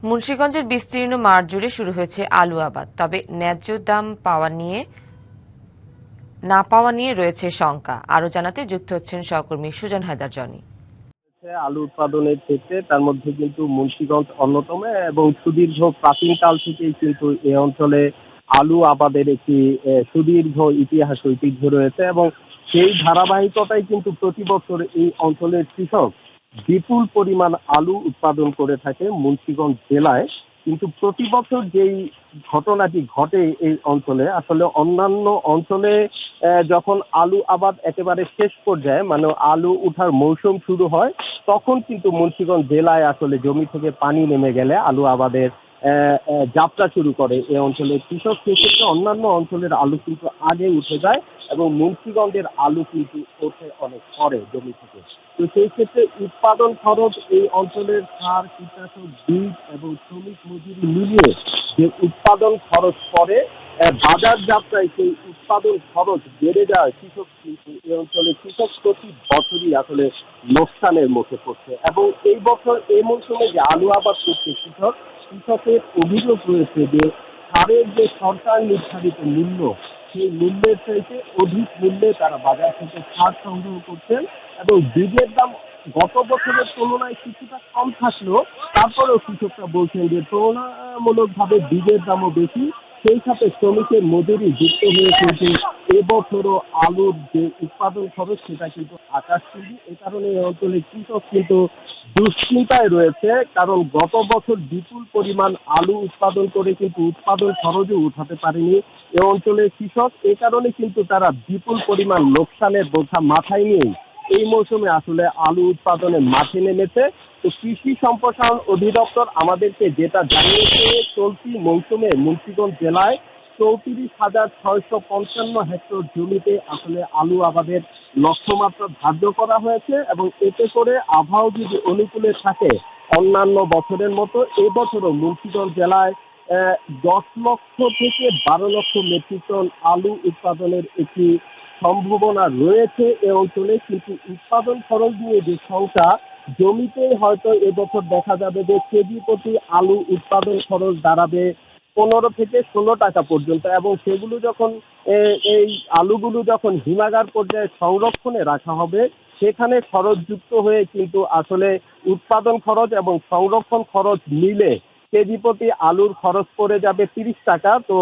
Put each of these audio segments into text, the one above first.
মুন্সিগঞ্জের বিস্তীর্ণ মাঠ জুড়ে শুরু হয়েছে আলু আবাদ, তবে ন্যায্য দাম না পাওয়া নিয়ে রয়েছে শঙ্কা। আরো জানাতে যুক্ত হচ্ছেন সহকর্মী সুজন হায়দার জনি। আলু উৎপাদনের ক্ষেত্রে তার মধ্যে কিন্তু মুন্সিগঞ্জ অন্যতম এবং সুদীর্ঘ প্রাচীনকাল থেকেই কিন্তু এই অঞ্চলে আলু আবাদের একটি সুদীর্ঘ ইতিহাস ঐতিহ্য রয়েছে এবং সেই ধারাবাহিকতায় কিন্তু প্রতি বছর এই অঞ্চলের কৃষক বিপুল পরিমাণ আলু উৎপাদন করে থাকে মুন্সিগঞ্জ জেলায়। কিন্তু প্রতি বছর যেই ঘটনাটি ঘটে এই অঞ্চলে, আসলে অন্যান্য অঞ্চলে যখন আলু আবাদ একেবারে শেষ পর্যায়ে মানে আলু উঠার মৌসুম শুরু হয়, তখন কিন্তু মুন্সিগঞ্জ জেলায় আসলে জমি থেকে পানি নেমে গেলে আলু আবাদের যাত্রা শুরু করে এই অঞ্চলের কৃষক। সেক্ষেত্রে অন্যান্য অঞ্চলের আলু কিন্তু আগে উঠে যায় এবং মুন্সিগঞ্জের আলু কিন্তু ওঠে অনেক পরে জমি থেকে। তো সেই ক্ষেত্রে উৎপাদন খরচ এই অঞ্চলের সার, কীটনাশক, বীজ এবং শ্রমিক মজুরি মিলিয়ে যে উৎপাদন খরচ পড়ে, বাজার যাত্রায় সেই উৎপাদন খরচ বেড়ে যায়। কৃষক কিন্তু এই অঞ্চলে কৃষক প্রতি বছরই আসলে লোকসানের মুখে পড়ছে এবং এই বছর এই মৌসুমে যে আলু আবাদ করছে কৃষকের অভিযোগ রয়েছে যে সারের যে সরকার নির্ধারিত মূল্য, সেই মূল্যের চাইতে অধিক মূল্যে তারা বাজার থেকে সার সংগ্রহ করছেন এবং বীজের দাম গত বছরের তুলনায় কিছুটা কম থাকলেও তারপরেও কৃষকরা বলছেন যে তুলনামূলকভাবে বীজের দামও বেশি। সেই সাথে শ্রমিকের মজুরি যুক্ত হয়ে কিন্তু এবছরও আলুর যে উৎপাদন খরচ সেটা কিন্তু আকাশচুম্বী। এ কারণে এই অঞ্চলের কৃষক কিন্তু দুশ্চিন্তায় রয়েছে, কারণ গত বছর বিপুল পরিমাণ আলু উৎপাদন করে কিন্তু উৎপাদন খরচও উঠাতে পারেনি এ অঞ্চলের কৃষক। এ কারণে কিন্তু তারা বিপুল পরিমাণ লোকসানের বোঝা মাথায় নিয়েই এই মৌসুমে আসলে আলু উৎপাদনে মাঠে নেমেছে। তো কৃষি সম্প্রসারণ অধিদপ্তর আমাদেরকে যেটা জানিয়েছে, চলতি মৌসুমে মুন্সিগঞ্জ জেলায় 34,655 হেক্টর জমিতে আসলে আলু আবাদের লক্ষ্যমাত্রা ধার্য করা হয়েছে এবং এতে করে আবহাওয়া যদি অনুকূলে থাকে অন্যান্য বছরের মতো এবছরও মুন্সিগঞ্জ জেলায় 10 লক্ষ থেকে 12 লক্ষ মেট্রিক টন আলু উৎপাদনের একটি সম্ভাবনা রয়েছে এ অঞ্চলে। কিন্তু উৎপাদন খরচ নিয়ে যে সংখ্যা, জমিতে হয়তো এবছর দেখা যাবে যে কেজি প্রতি আলু উৎপাদন খরচ দাঁড়াবে 15 থেকে 16 টাকা পর্যন্ত এবং সেগুলো যখন এই আলুগুলো যখন হিমাগার পর্যায়ে সংরক্ষণে রাখা হবে, সেখানে খরচ যুক্ত হয়ে কিন্তু আসলে উৎপাদন খরচ এবং সংরক্ষণ খরচ মিলে কেজি প্রতি আলুর খরচ পড়ে যাবে 30 টাকা। তো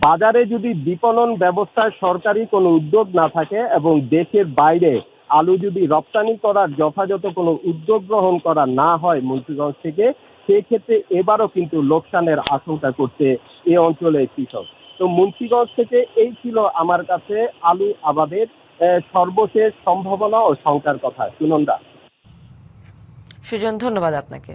বাজারে যদি বিপণন ব্যবস্থায় সরকারি কোনো উদ্যোগ না থাকে এবং দেশের বাইরে আলু যদি রপ্তানি করার যথাযথ কোনো উদ্যোগ গ্রহণ করা না হয় মুন্সিগঞ্জ থেকে, সেক্ষেত্রে এবারও কিন্তু লোকসানের আশঙ্কা করছে এ অঞ্চলের কৃষক। তো মুন্সিগঞ্জ থেকে এই ছিল আমার কাছে আলু আবাদের সর্বশেষ সম্ভাবনা ও শঙ্কার কথা। সুনন্দা। সুজন, ধন্যবাদ আপনাকে।